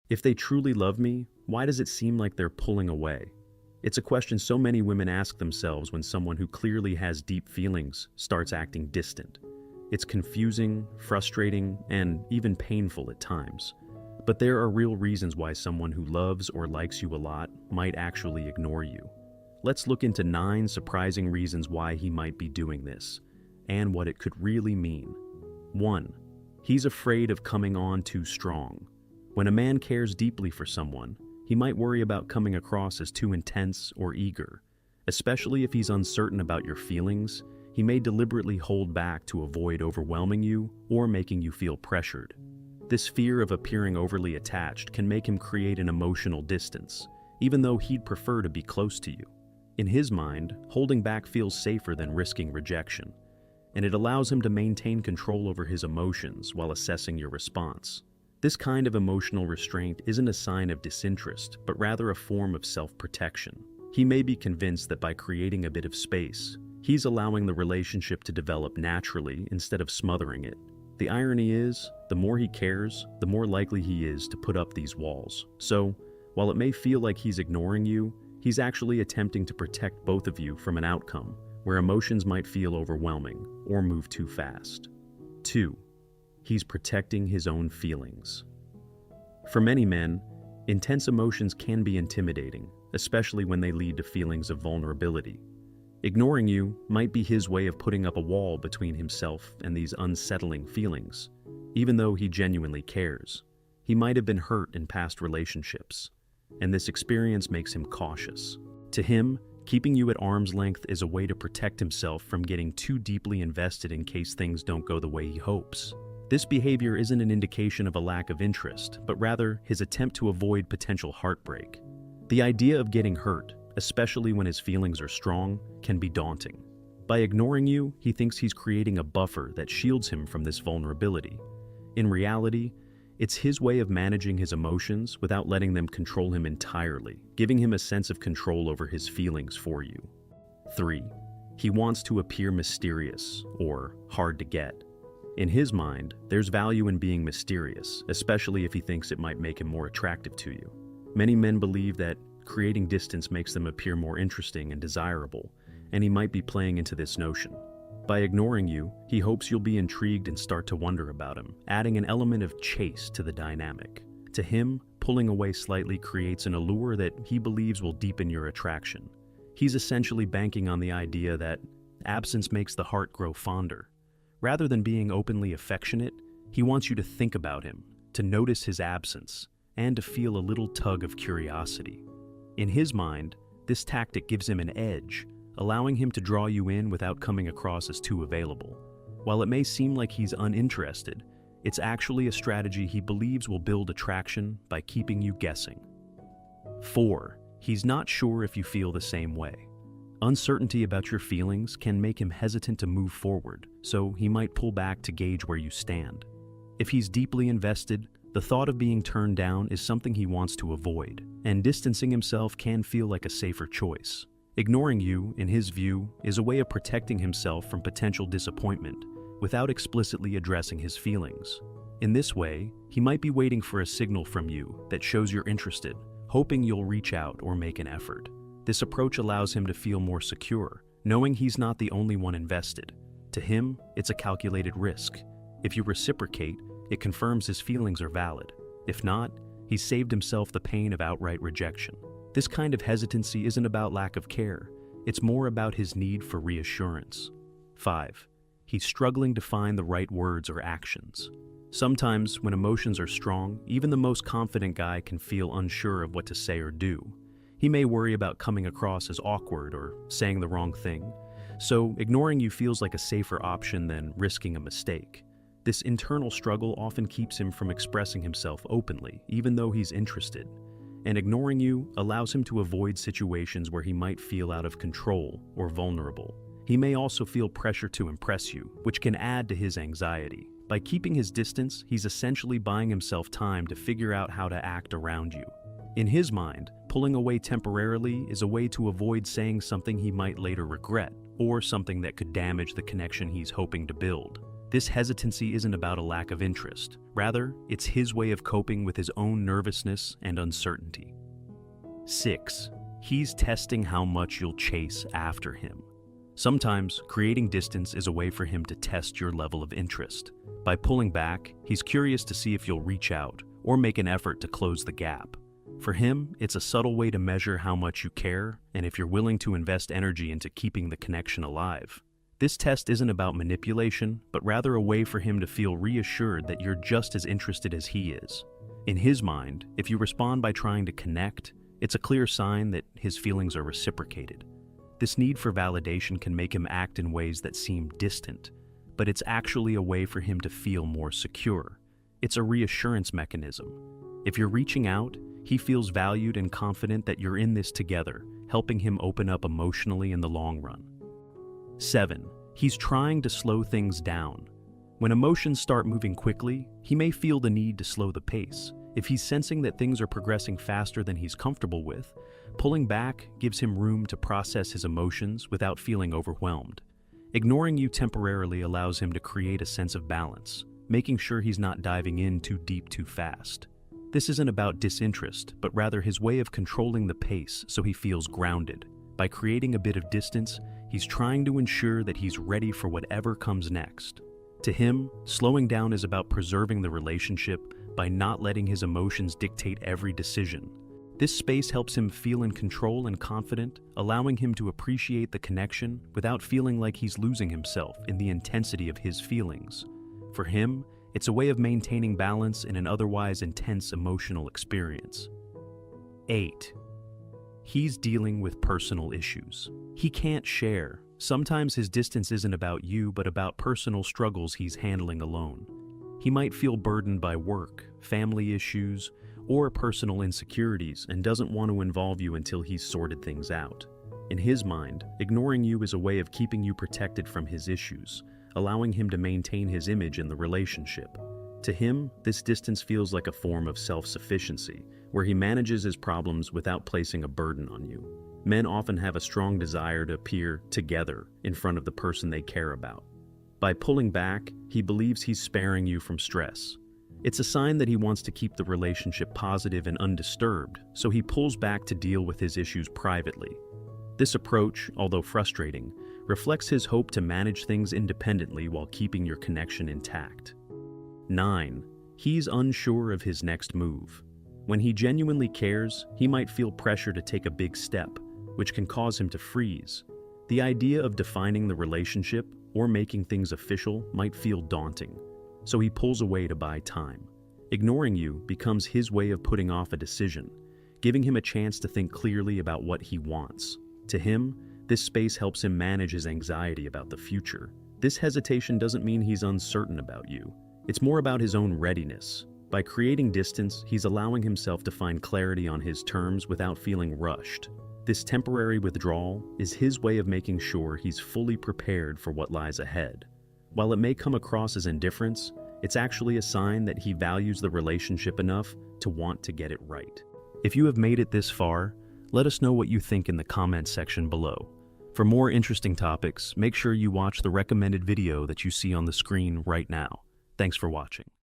If they truly love me, why does it seem like they're pulling away? It's a question so many women ask themselves when someone who clearly has deep feelings starts acting distant. It's confusing, frustrating, and even painful at times. But there are real reasons why someone who loves or likes you a lot might actually ignore you. Let's look into 9 surprising reasons why he might be doing this, and what it could really mean. 1. He's afraid of coming on too strong. When a man cares deeply for someone, he might worry about coming across as too intense or eager. Especially if he's uncertain about your feelings, he may deliberately hold back to avoid overwhelming you or making you feel pressured. This fear of appearing overly attached can make him create an emotional distance, even though he'd prefer to be close to you. In his mind, holding back feels safer than risking rejection, and it allows him to maintain control over his emotions while assessing your response. This kind of emotional restraint isn't a sign of disinterest, but rather a form of self-protection. He may be convinced that by creating a bit of space, he's allowing the relationship to develop naturally instead of smothering it. The irony is, the more he cares, the more likely he is to put up these walls. So, while it may feel like he's ignoring you, he's actually attempting to protect both of you from an outcome where emotions might feel overwhelming or move too fast. 2. He's protecting his own feelings. For many men, intense emotions can be intimidating, especially when they lead to feelings of vulnerability. Ignoring you might be his way of putting up a wall between himself and these unsettling feelings. Even though he genuinely cares, he might have been hurt in past relationships, and this experience makes him cautious. To him, keeping you at arm's length is a way to protect himself from getting too deeply invested in case things don't go the way he hopes. This behavior isn't an indication of a lack of interest, but rather his attempt to avoid potential heartbreak. The idea of getting hurt, especially when his feelings are strong, can be daunting. By ignoring you, he thinks he's creating a buffer that shields him from this vulnerability. In reality, it's his way of managing his emotions without letting them control him entirely, giving him a sense of control over his feelings for you. 3. He wants to appear mysterious or hard to get. In his mind, there's value in being mysterious, especially if he thinks it might make him more attractive to you. Many men believe that creating distance makes them appear more interesting and desirable, and he might be playing into this notion. By ignoring you, he hopes you'll be intrigued and start to wonder about him, adding an element of chase to the dynamic. To him, pulling away slightly creates an allure that he believes will deepen your attraction. He's essentially banking on the idea that absence makes the heart grow fonder. Rather than being openly affectionate, he wants you to think about him, to notice his absence, and to feel a little tug of curiosity. In his mind, this tactic gives him an edge, allowing him to draw you in without coming across as too available. While it may seem like he's uninterested, it's actually a strategy he believes will build attraction by keeping you guessing. 4. He's not sure if you feel the same way. Uncertainty about your feelings can make him hesitant to move forward, so he might pull back to gauge where you stand. If he's deeply invested, the thought of being turned down is something he wants to avoid, and distancing himself can feel like a safer choice. Ignoring you, in his view, is a way of protecting himself from potential disappointment, without explicitly addressing his feelings. In this way, he might be waiting for a signal from you that shows you're interested, hoping you'll reach out or make an effort. This approach allows him to feel more secure, knowing he's not the only one invested. To him, it's a calculated risk. If you reciprocate, it confirms his feelings are valid. If not, he's saved himself the pain of outright rejection. This kind of hesitancy isn't about lack of care, it's more about his need for reassurance. 5. He's struggling to find the right words or actions. Sometimes, when emotions are strong, even the most confident guy can feel unsure of what to say or do. He may worry about coming across as awkward or saying the wrong thing, so ignoring you feels like a safer option than risking a mistake. This internal struggle often keeps him from expressing himself openly, even though he's interested. And ignoring you allows him to avoid situations where he might feel out of control or vulnerable. He may also feel pressure to impress you, which can add to his anxiety. By keeping his distance, he's essentially buying himself time to figure out how to act around you. In his mind, pulling away temporarily is a way to avoid saying something he might later regret, or something that could damage the connection he's hoping to build. This hesitancy isn't about a lack of interest. Rather, it's his way of coping with his own nervousness and uncertainty. 6. He's testing how much you'll chase after him. Sometimes, creating distance is a way for him to test your level of interest. By pulling back, he's curious to see if you'll reach out or make an effort to close the gap. For him, it's a subtle way to measure how much you care and if you're willing to invest energy into keeping the connection alive. This test isn't about manipulation, but rather a way for him to feel reassured that you're just as interested as he is. In his mind, if you respond by trying to connect, it's a clear sign that his feelings are reciprocated. This need for validation can make him act in ways that seem distant, but it's actually a way for him to feel more secure. It's a reassurance mechanism. If you're reaching out, he feels valued and confident that you're in this together, helping him open up emotionally in the long run. 7. He's trying to slow things down. When emotions start moving quickly, he may feel the need to slow the pace. If he's sensing that things are progressing faster than he's comfortable with, pulling back gives him room to process his emotions without feeling overwhelmed. Ignoring you temporarily allows him to create a sense of balance, making sure he's not diving in too deep too fast. This isn't about disinterest, but rather his way of controlling the pace so he feels grounded. By creating a bit of distance, he's trying to ensure that he's ready for whatever comes next. To him, slowing down is about preserving the relationship by not letting his emotions dictate every decision. This space helps him feel in control and confident, allowing him to appreciate the connection without feeling like he's losing himself in the intensity of his feelings. For him, it's a way of maintaining balance in an otherwise intense emotional experience. 8. He's dealing with personal issues. He can't share. Sometimes his distance isn't about you, but about personal struggles he's handling alone. He might feel burdened by work, family issues, or personal insecurities and doesn't want to involve you until he's sorted things out. In his mind, ignoring you is a way of keeping you protected from his issues, allowing him to maintain his image in the relationship. To him, this distance feels like a form of self-sufficiency, where he manages his problems without placing a burden on you. Men often have a strong desire to appear together in front of the person they care about. By pulling back, he believes he's sparing you from stress. It's a sign that he wants to keep the relationship positive and undisturbed, so he pulls back to deal with his issues privately. This approach, although frustrating, reflects his hope to manage things independently while keeping your connection intact. 9. He's unsure of his next move. When he genuinely cares, he might feel pressure to take a big step, which can cause him to freeze. The idea of defining the relationship or making things official might feel daunting, so he pulls away to buy time. Ignoring you becomes his way of putting off a decision, giving him a chance to think clearly about what he wants. To him, this space helps him manage his anxiety about the future. This hesitation doesn't mean he's uncertain about you. It's more about his own readiness. By creating distance, he's allowing himself to find clarity on his terms without feeling rushed. This temporary withdrawal is his way of making sure he's fully prepared for what lies ahead. While it may come across as indifference, it's actually a sign that he values the relationship enough to want to get it right. If you have made it this far, let us know what you think in the comments section below. For more interesting topics, make sure you watch the recommended video that you see on the screen right now. Thanks for watching.